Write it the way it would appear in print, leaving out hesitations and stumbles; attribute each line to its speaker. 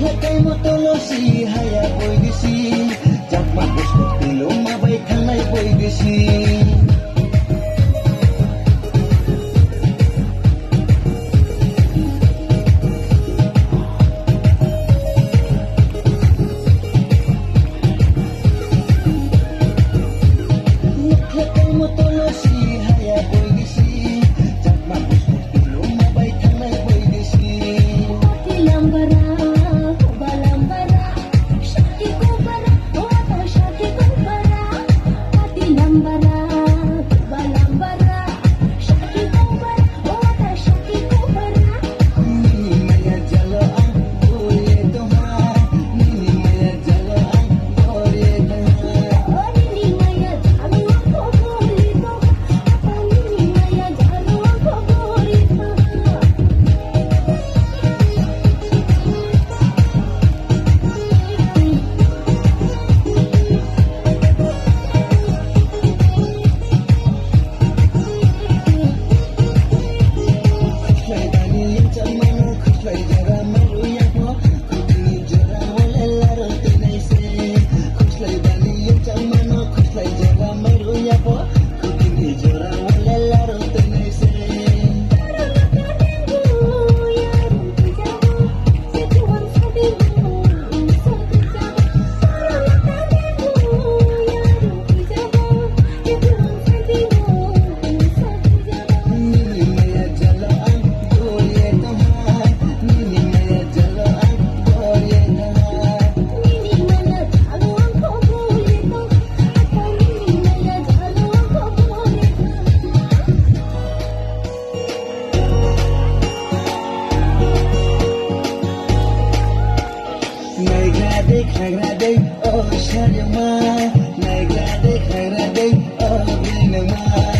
Speaker 1: Naglatay mo tulo si haya boy gisi Jak bagus pilo mabay kanay boy gisi Naglatay mo tulo si haya boy gisi Jak bagus pilo mabay kanay boy gisi
Speaker 2: Lambara, balambara, shaki ko bara, oto shaki ko bara, pati lambara, balambara, shaki ko bara, oto shaki ko bara.
Speaker 1: Nini maya jalo ang boye toha Nini maya jalo ang boye toha
Speaker 2: Oh nini maya jalo ako burito, apa nini maya jalo ako burito.
Speaker 1: Khuslay dani yang chamano khuslay jara maru yapo Kudini jara wala laro tinay se Khuslay dani yang chamano khuslay jara maru yapo Kudini jara wala laro tinay se Nini maya jalo ang boye toha Nini maya jalo ang boye toha Nagrade, oh, sharyama Nagrade, oh, binama